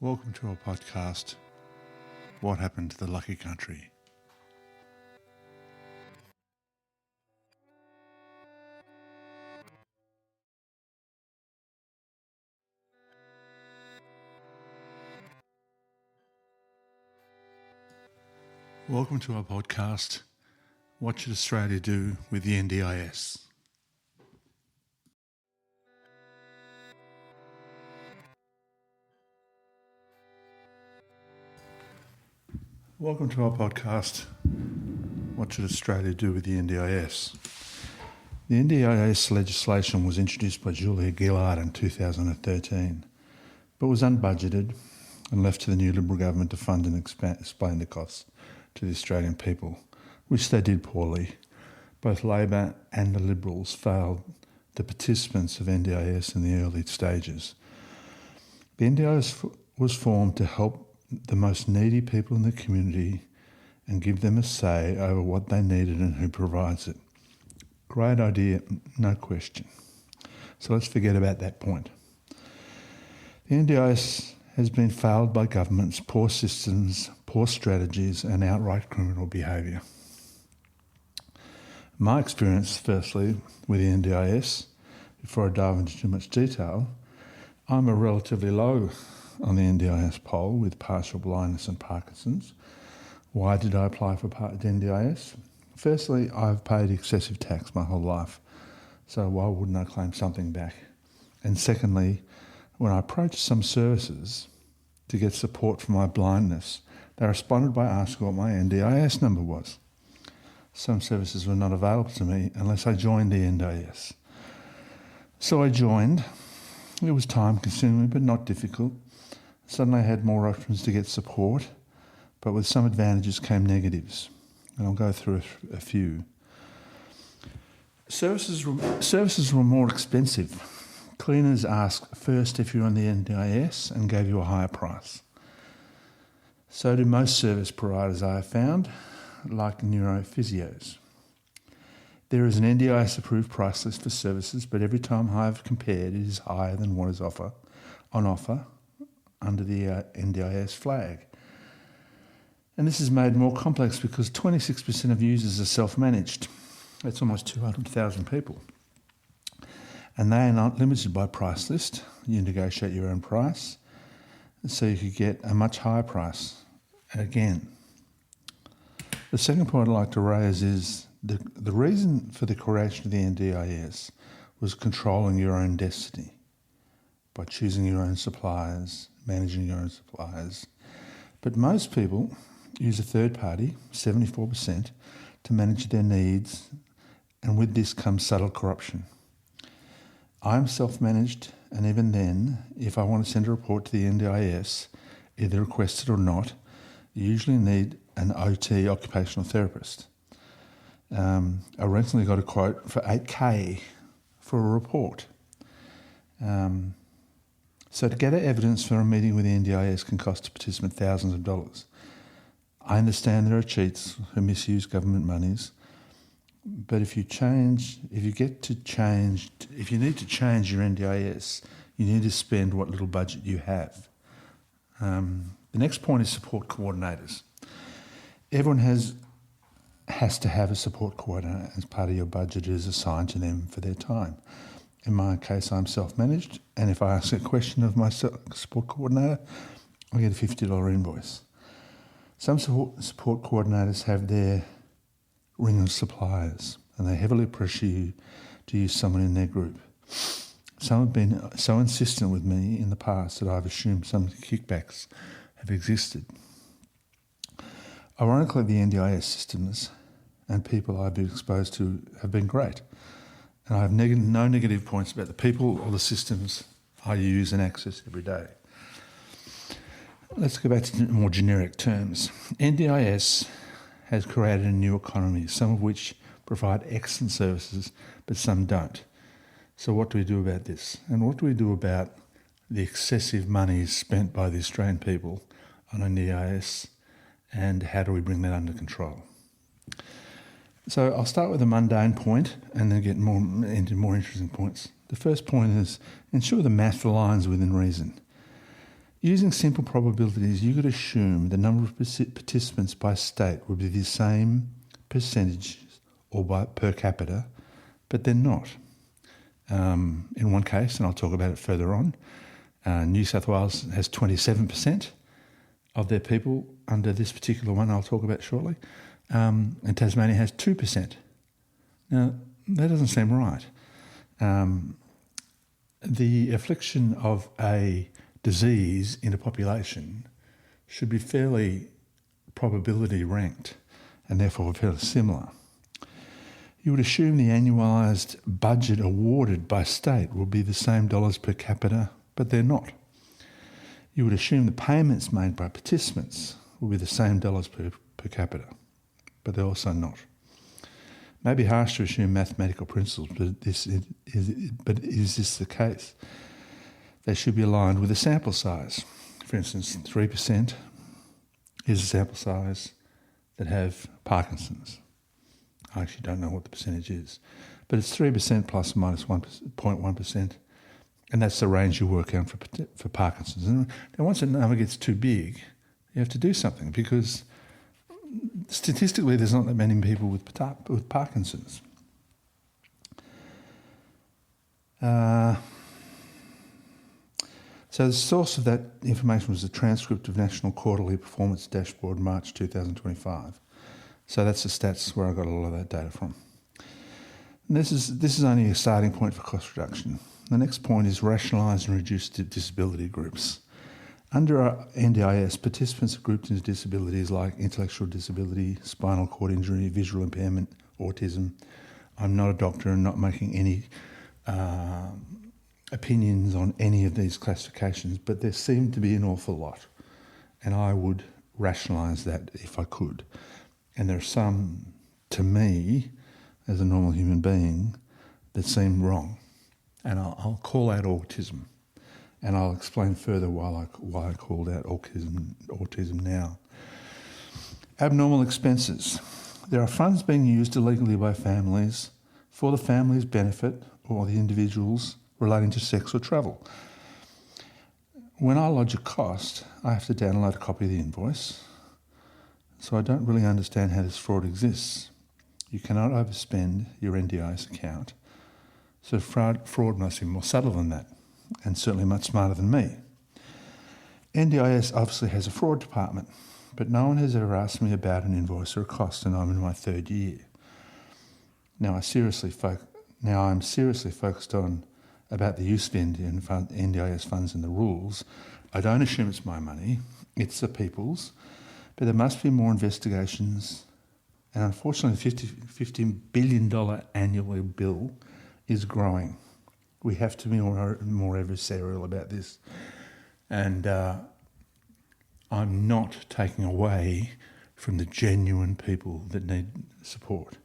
Welcome to our podcast, What Happened to the Lucky Country? Welcome to our podcast, What Should Australia Do with the NDIS? Welcome to our podcast, What Should Australia Do with the NDIS? The NDIS legislation was introduced by Julia Gillard in 2013, but was unbudgeted and left to the new Liberal government to fund and explain the costs to the Australian people, which they did poorly. Both Labor and the Liberals failed the participants of NDIS in the early stages. The NDIS was formed to help the most needy people in the community and give them a say over what they needed and who provides it. Great idea, no question. So let's forget about that point. The NDIS has been failed by governments, poor systems, poor strategies and outright criminal behaviour. My experience, firstly, with the NDIS, before I dive into too much detail, I'm a relatively low on the NDIS poll with partial blindness and Parkinson's. Why did I apply for the NDIS? Firstly, I've paid excessive tax my whole life, so why wouldn't I claim something back? And secondly, when I approached some services to get support for my blindness, they responded by asking what my NDIS number was. Some services were not available to me unless I joined the NDIS. So I joined. It was time-consuming but not difficult. Suddenly I had more options to get support, but with some advantages came negatives, and I'll go through a few. Services were more expensive. Cleaners asked first if you're on the NDIS and gave you a higher price. So do most service providers I have found, like neurophysios. There is an NDIS approved price list for services, but every time I've compared, it is higher than what is on offer under the NDIS flag. And this is made more complex because 26% of users are self-managed. That's almost 200,000 people. And they are not limited by price list. You negotiate your own price, so you could get a much higher price again. The second point I'd like to raise is the reason for the creation of the NDIS was controlling your own destiny by choosing your own suppliers, managing your own suppliers. But most people use a third party, 74%, to manage their needs, and with this comes subtle corruption. I'm self-managed, and even then, if I want to send a report to the NDIS, either requested or not, you usually need an OT, occupational therapist. I recently got a quote for $8,000 for a report. So to gather evidence for a meeting with the NDIS can cost a participant thousands of dollars. I understand there are cheats who misuse government monies, but if you need to change your NDIS, you need to spend what little budget you have. The next point is support coordinators. Everyone has to have a support coordinator as part of your budget is assigned to them for their time. In my case, I'm self-managed, and if I ask a question of my support coordinator, I get a $50 invoice. Some support coordinators have their ring of suppliers, and they heavily pressure you to use someone in their group. Some have been so insistent with me in the past that I've assumed some kickbacks have existed. Ironically, the NDIS systems and people I've been exposed to have been great. And I have no negative points about the people or the systems I use and access every day. Let's go back to more generic terms. NDIS has created a new economy, some of which provide excellent services, but some don't. So what do we do about this? And what do we do about the excessive money spent by the Australian people on NDIS, and how do we bring that under control? So I'll start with a mundane point and then get into more interesting points. The first point is ensure the math aligns within reason. Using simple probabilities, you could assume the number of participants by state would be the same percentages or by per capita, but they're not. In one case, and I'll talk about it further on, New South Wales has 27% of their people under this particular one I'll talk about shortly, and Tasmania has 2%. Now, that doesn't seem right. The affliction of a disease in a population should be fairly probability ranked and therefore fairly similar. You would assume the annualised budget awarded by state will be the same dollars per capita, but they're not. You would assume the payments made by participants will be the same dollars per capita, but they're also not. Maybe harsh to assume mathematical principles, but is this the case? They should be aligned with the sample size. For instance, 3% is a sample size that have Parkinson's. I actually don't know what the percentage is, but it's 3% plus or minus 0.1%, and that's the range you work out for Parkinson's. And once a number gets too big, you have to do something because statistically there's not that many people with Parkinson's. So the source of that information was the transcript of National Quarterly Performance Dashboard, March 2025. So that's the stats where I got a lot of that data from. And this is only a starting point for cost reduction. The next point is rationalise and reduce disability groups. Under our NDIS, participants are grouped into disabilities like intellectual disability, spinal cord injury, visual impairment, autism. I'm not a doctor and not making any opinions on any of these classifications, but there seem to be an awful lot, and I would rationalise that if I could. And there are some, to me, as a normal human being, that seem wrong. And I'll call out autism, and I'll explain further why I called out autism now. Abnormal expenses. There are funds being used illegally by families for the family's benefit or the individuals relating to sex or travel. When I lodge a cost, I have to download a copy of the invoice, so I don't really understand how this fraud exists. You cannot overspend your NDIS account, so fraud must be more subtle than that, and certainly much smarter than me. NDIS obviously has a fraud department, but no one has ever asked me about an invoice or a cost, and I'm in my third year. Now I'm seriously focused on about the use of NDIS funds and the rules. I don't assume it's my money, it's the people's, but there must be more investigations, and unfortunately the $15 billion annual bill is growing. We have to be more adversarial about this, and I'm not taking away from the genuine people that need support.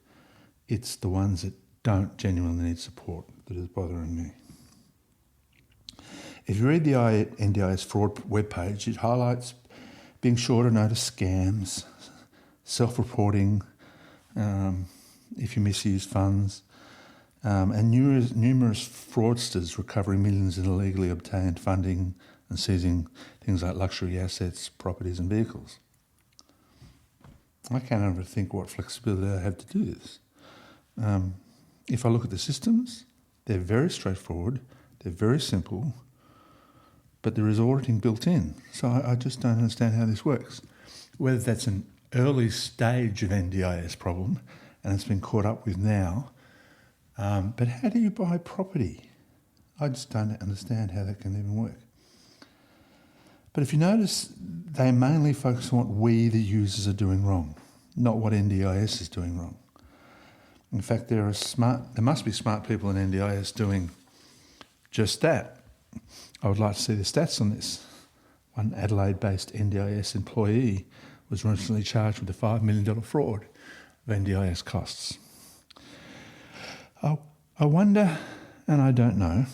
It's the ones that don't genuinely need support that is bothering me. If you read the NDIS fraud webpage, it highlights being sure to notice scams, self-reporting if you misuse funds, and numerous fraudsters recovering millions in illegally obtained funding and seizing things like luxury assets, properties and vehicles. I can't ever think what flexibility I have to do this. If I look at the systems, they're very straightforward, they're very simple, but there is auditing built in. So I just don't understand how this works. Whether that's an early stage of NDIS problem and it's been caught up with now, but how do you buy property? I just don't understand how that can even work. But if you notice, they mainly focus on what we, the users, are doing wrong, not what NDIS is doing wrong. In fact, there must be smart people in NDIS doing just that. I would like to see the stats on this. One Adelaide-based NDIS employee was recently charged with a $5 million fraud of NDIS costs. I wonder, and I don't know,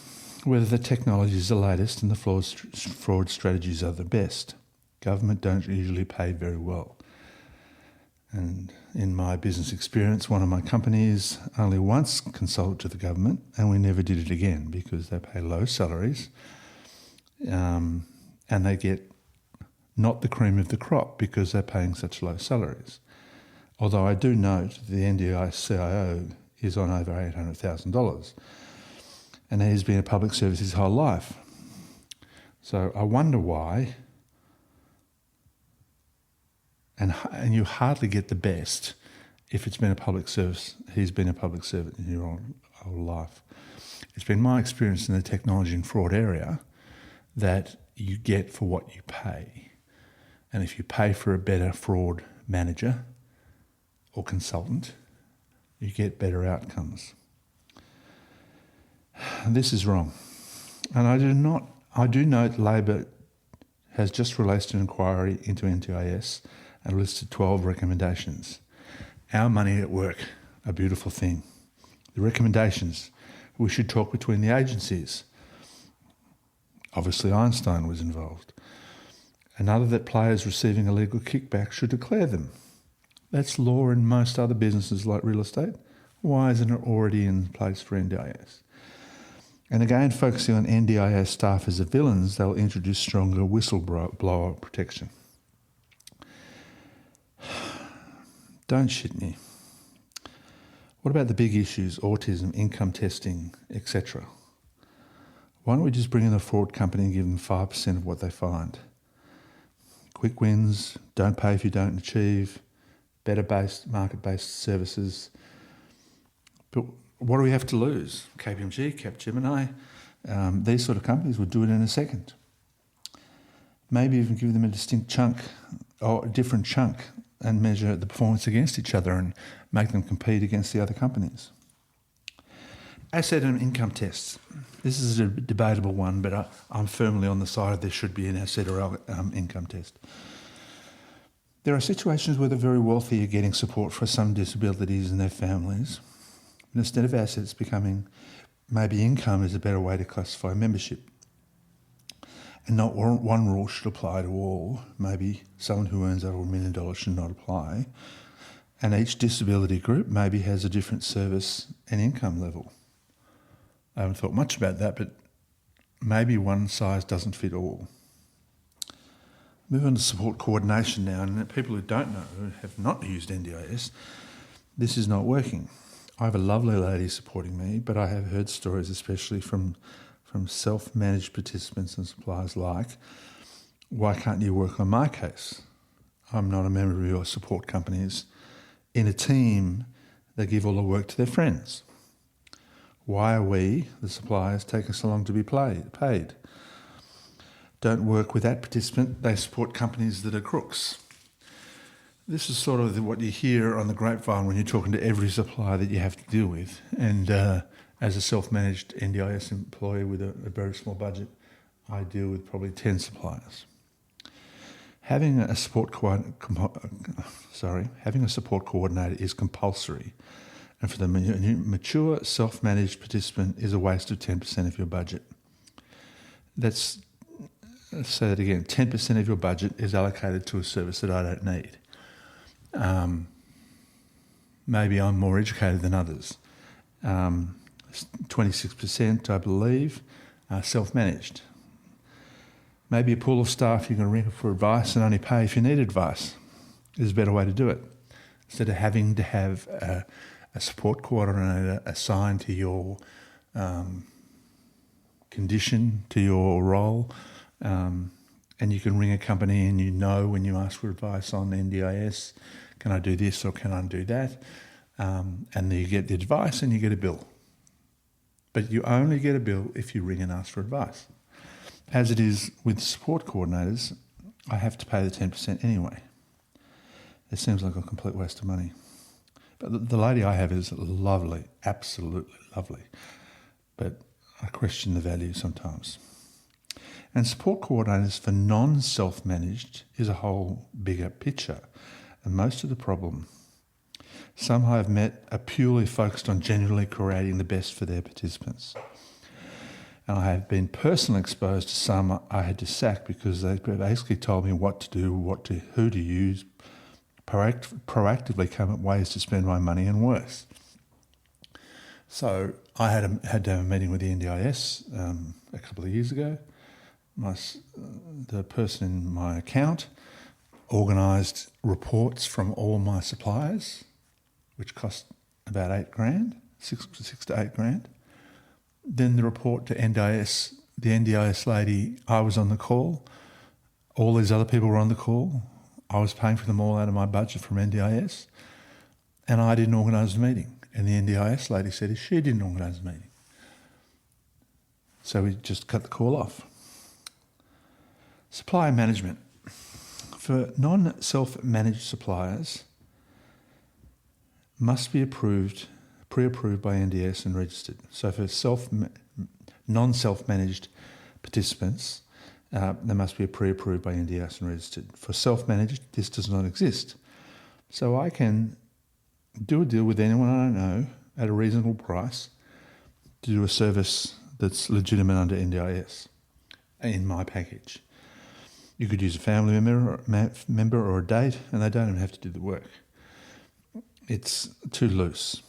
whether the technology is the latest and the fraud strategies are the best. Government don't usually pay very well. And in my business experience, one of my companies only once consulted to the government, and we never did it again because they pay low salaries, and and they get not the cream of the crop because they're paying such low salaries. Although I do note the NDIS CIO is on over $800,000, and he's been a public service his whole life. So I wonder why, and you hardly get the best if it's been a public service. He's been a public servant in your whole life. It's been my experience in the technology and fraud area that you get for what you pay. And if you pay for a better fraud manager or consultant, you get better outcomes. This is wrong. And I do note Labor has just released an inquiry into NDIS and listed 12 recommendations. Our money at work, a beautiful thing. The recommendations: we should talk between the agencies. Obviously Einstein was involved. Another, that players receiving illegal kickback should declare them. That's law in most other businesses like real estate. Why isn't it already in place for NDIS? And again, focusing on NDIS staff as the villains, they'll introduce stronger whistleblower protection. Don't shit me. What about the big issues, autism, income testing, etc.? Why don't we just bring in a fraud company and give them 5% of what they find? Quick wins, don't pay if you don't achieve, better market-based services. But what do we have to lose? KPMG, Capgemini, these sort of companies would do it in a second. Maybe even give them a distinct chunk or a different chunk and measure the performance against each other and make them compete against the other companies. Asset and income tests. This is a debatable one, but I'm firmly on the side of there should be an asset or income test. There are situations where the very wealthy are getting support for some disabilities in their families. And instead of assets becoming, maybe income is a better way to classify membership. And not one rule should apply to all. Maybe someone who earns over $1 million should not apply. And each disability group maybe has a different service and income level. I haven't thought much about that, but maybe one size doesn't fit all. Move on to support coordination now, and people who don't know, who have not used NDIS, this is not working. I have a lovely lady supporting me, but I have heard stories, especially from self-managed participants and suppliers like, why can't you work on my case? I'm not a member of your support companies. In a team, they give all the work to their friends. Why are we, the suppliers, taking so long to be paid? Don't work with that participant, they support companies that are crooks. This is sort of what you hear on the grapevine when you're talking to every supplier that you have to deal with. And as a self-managed NDIS employee with a very small budget, I deal with probably 10 suppliers. Having a support coordinator is compulsory, and for the mature self-managed participant is a waste of 10% of your budget. Let's say that again, 10% of your budget is allocated to a service that I don't need. Maybe I'm more educated than others. 26%, I believe, are self-managed. Maybe a pool of staff you're going to ring for advice and only pay if you need advice. There's a better way to do it. Instead of having to have a support coordinator assigned to your condition, to your role, and you can ring a company and you know when you ask for advice on NDIS, can I do this or can I do that? And then you get the advice and you get a bill. But you only get a bill if you ring and ask for advice. As it is with support coordinators, I have to pay the 10% anyway. It seems like a complete waste of money. But the lady I have is lovely, absolutely lovely. But I question the value sometimes. And support coordinators for non-self-managed is a whole bigger picture. And most of the problem, some I have met are purely focused on genuinely creating the best for their participants. And I have been personally exposed to some I had to sack because they basically told me what to do, who to use, proactively come up with ways to spend my money and worse. So I had to have a meeting with the NDIS a couple of years ago. the person in my account organised reports from all my suppliers, which cost about $8,000, six to $8,000. Then the report to NDIS, the NDIS lady, I was on the call. All these other people were on the call. I was paying for them all out of my budget from NDIS, and I didn't organise the meeting. And the NDIS lady said she didn't organise the meeting. So we just cut the call off. Supplier management. For non-self-managed suppliers, must be pre-approved by NDIS and registered. So for non-self-managed participants, they must be pre-approved by NDIS and registered. For self-managed, this does not exist. So I can do a deal with anyone I know at a reasonable price to do a service that's legitimate under NDIS in my package. You could use a family member or a date, and they don't even have to do the work. It's too loose.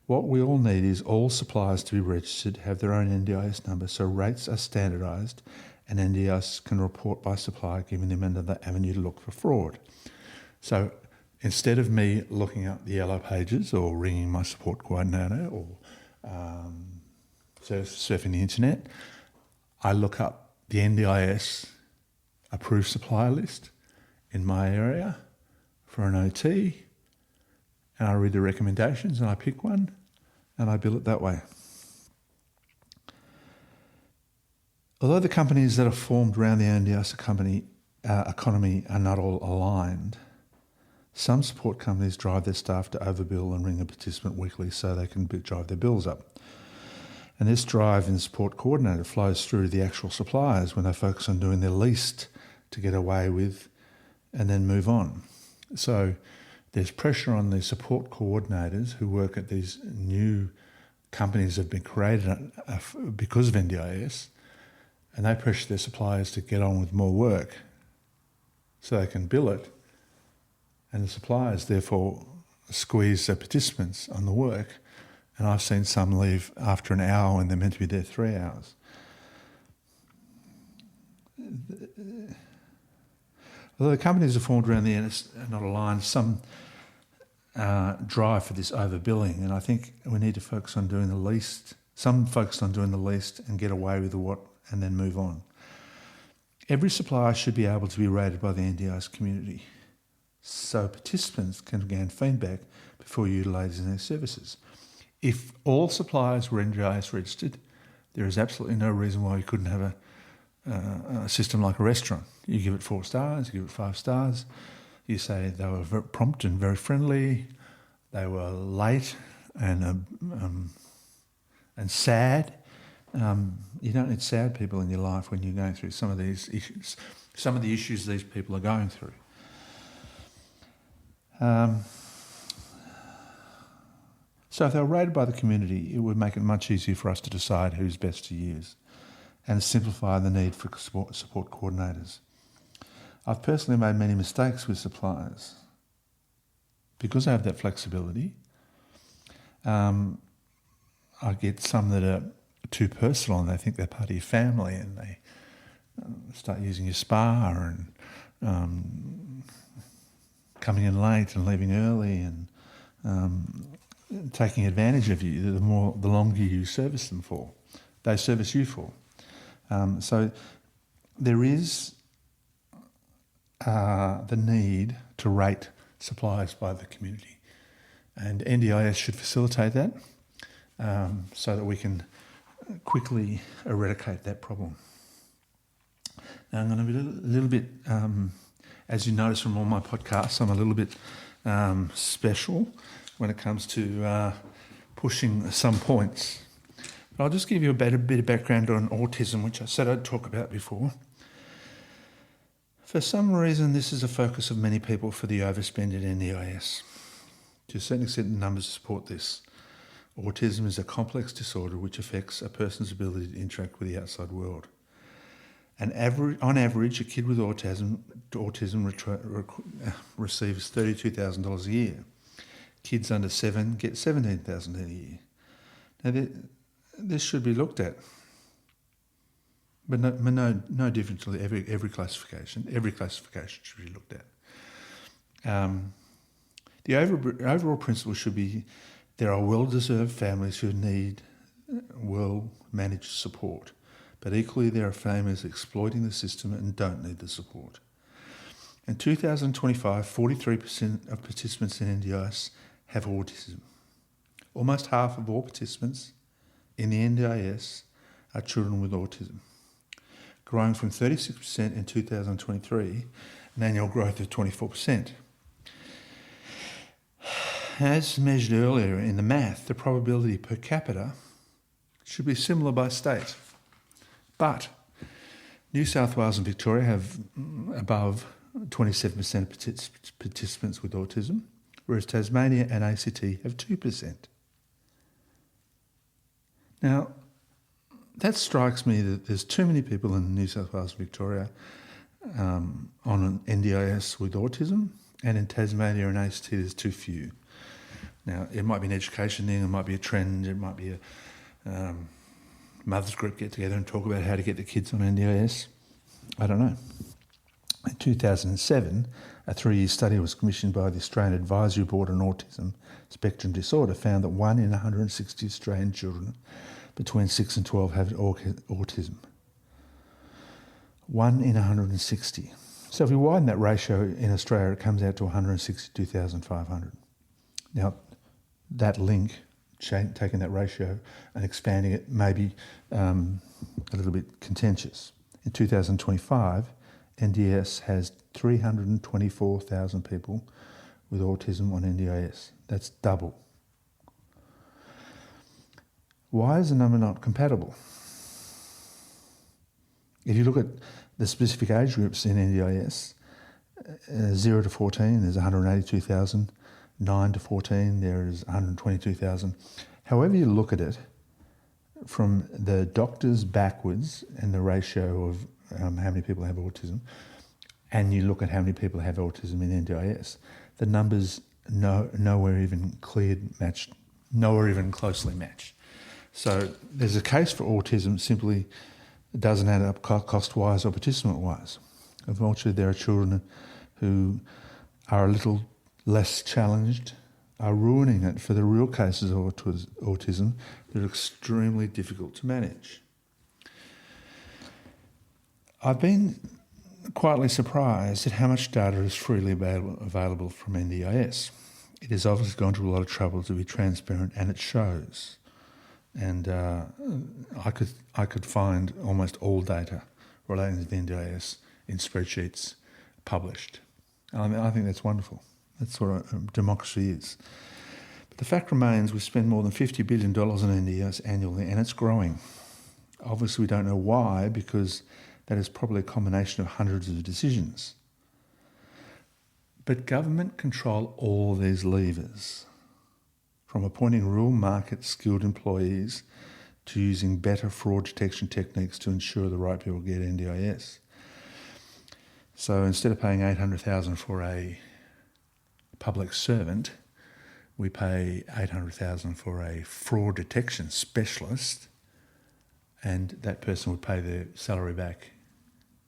What we all need is all suppliers to be registered, have their own NDIS number, so rates are standardised, and NDIS can report by supplier, giving them another avenue to look for fraud. So instead of me looking up the yellow pages or ringing my support coordinator or surfing the internet, I look up the NDIS approved supplier list in my area for an OT, and I read the recommendations and I pick one and I bill it that way. Although the companies that are formed around the NDIS economy are not all aligned, some support companies drive their staff to overbill and ring a participant weekly so they can drive their bills up. And this drive in the support coordinator flows through to the actual suppliers when they focus on doing their least to get away with and then move on. So there's pressure on the support coordinators who work at these new companies that have been created because of NDIS, and they pressure their suppliers to get on with more work so they can bill it, and the suppliers therefore squeeze the participants on the work, and I've seen some leave after an hour when they're meant to be there 3 hours. Although the companies are formed around the NDIS are not aligned, some drive for this overbilling, and I think we need to focus on doing the least. Some focus on doing the least and get away with the what and then move on. Every supplier should be able to be rated by the NDIS community so participants can gain feedback before utilising their services. If all suppliers were NDIS registered, there is absolutely no reason why we couldn't have a system like a restaurant. You give it 4 stars, you give it 5 stars, you say they were very prompt and very friendly, they were late and sad. You don't need sad people in your life when you're going through some of these issues, some of the issues these people are going through. So if they were rated by the community, it would make it much easier for us to decide who's best to use and simplify the need for support coordinators. I've personally made many mistakes with suppliers. Because I have that flexibility, I get some that are too personal and they think they're part of your family and they start using your spa and coming in late and leaving early and taking advantage of you the longer you service them for. They service you for. So there is the need to rate suppliers by the community, and NDIS should facilitate that so that we can quickly eradicate that problem. Now I'm going to be a little bit, as you notice from all my podcasts, I'm a little bit special when it comes to pushing some points. But I'll just give you a bit of background on autism, which I said I'd talk about before. For some reason, this is a focus of many people for the overspend at NDIS. To a certain extent, the numbers support this. Autism is a complex disorder which affects a person's ability to interact with the outside world. On average, a kid with autism receives $32,000 a year. Kids under 7 get $17,000 a year. Now, this should be looked at. but no different to every classification. Every classification should be looked at. The overall principle should be there are well-deserved families who need well-managed support, but equally there are families exploiting the system and don't need the support. In 2025, 43% of participants in NDIS have autism. Almost half of all participants in the NDIS are children with autism, growing from 36% in 2023, an annual growth of 24%. As measured earlier in the math, the probability per capita should be similar by state. But New South Wales and Victoria have above 27% of participants with autism, whereas Tasmania and ACT have 2%. Now, that strikes me that there's too many people in New South Wales and Victoria on an NDIS with autism, and in Tasmania and ACT there's too few. Now, it might be an education thing, it might be a trend, it might be a mothers group get together and talk about how to get the kids on NDIS. I don't know. In 2007, a 3-year study was commissioned by the Australian Advisory Board on Autism Spectrum Disorder found that 1 in 160 Australian children between 6 and 12 have autism. 1 in 160. So if we widen that ratio in Australia, it comes out to 162,500. Now, that link, taking that ratio and expanding it, may be a little bit contentious. In 2025, NDIS has 324,000 people with autism on NDIS. That's double. Why is the number not compatible? If you look at the specific age groups in NDIS, 0 to 14, there's 182,000. 9 to 14, there is 122,000. However you look at it, from the doctors backwards and the ratio of how many people have autism, and you look at how many people have autism in NDIS, the numbers nowhere even closely matched. So there's a case for autism, simply it doesn't add up cost-wise or participant-wise. Unfortunately, there are children who are a little less challenged, are ruining it for the real cases of autism that are extremely difficult to manage. I've been quietly surprised at how much data is freely available from NDIS. It has obviously gone to a lot of trouble to be transparent, and it shows. And I could find almost all data relating to the NDIS in spreadsheets published. I think that's wonderful. That's what democracy is. But the fact remains we spend more than $50 billion on NDIS annually, and it's growing. Obviously we don't know why, because that is probably a combination of hundreds of decisions. But government control all these levers, from appointing rural market skilled employees to using better fraud detection techniques to ensure the right people get NDIS. So instead of paying $800,000 for a public servant, we pay $800,000 for a fraud detection specialist, and that person would pay their salary back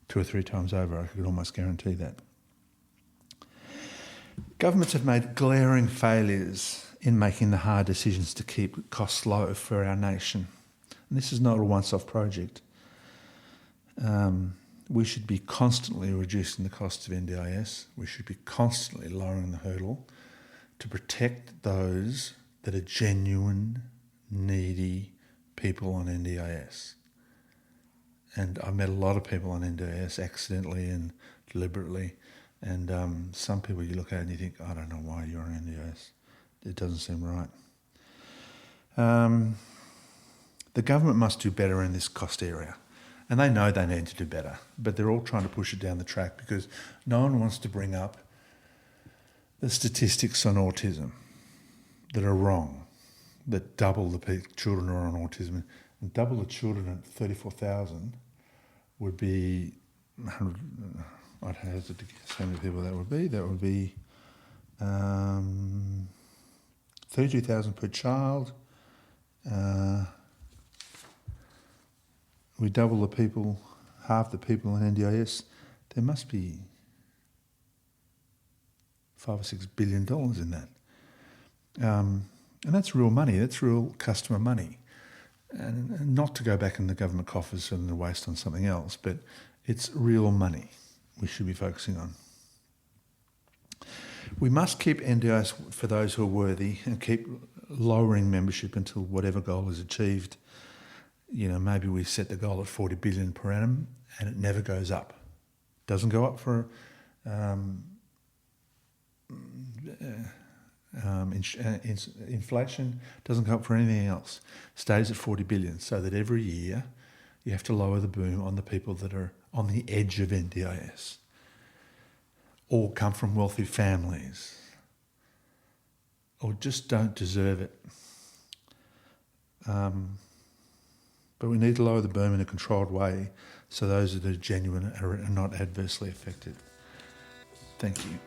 2 or 3 times over. I could almost guarantee that. Governments have made glaring failures in making the hard decisions to keep costs low for our nation. And this is not a once-off project. We should be constantly reducing the costs of NDIS. We should be constantly lowering the hurdle to protect those that are genuine, needy people on NDIS. And I've met a lot of people on NDIS accidentally and deliberately, and some people you look at and you think, I don't know why you're on NDIS. It doesn't seem right. The government must do better in this cost area. And they know they need to do better, but they're all trying to push it down the track because no one wants to bring up the statistics on autism that are wrong, that double the children who are on autism. And double the children at 34,000 would be, I'd hazard to guess how many people that would be. That would be 32,000 per child. we double the people, half the people in NDIS, there must be $5 or $6 billion in that. And that's real money, that's real customer money. And not to go back in the government coffers and waste on something else, but it's real money we should be focusing on. We must keep NDIS for those who are worthy and keep lowering membership until whatever goal is achieved. You know, maybe we set the goal at 40 billion per annum and it never goes up. Doesn't go up for inflation, doesn't go up for anything else. Stays at 40 billion, so that every year you have to lower the boom on the people that are on the edge of NDIS or come from wealthy families or just don't deserve it. But we need to lower the boom in a controlled way so those that are genuine are not adversely affected. Thank you.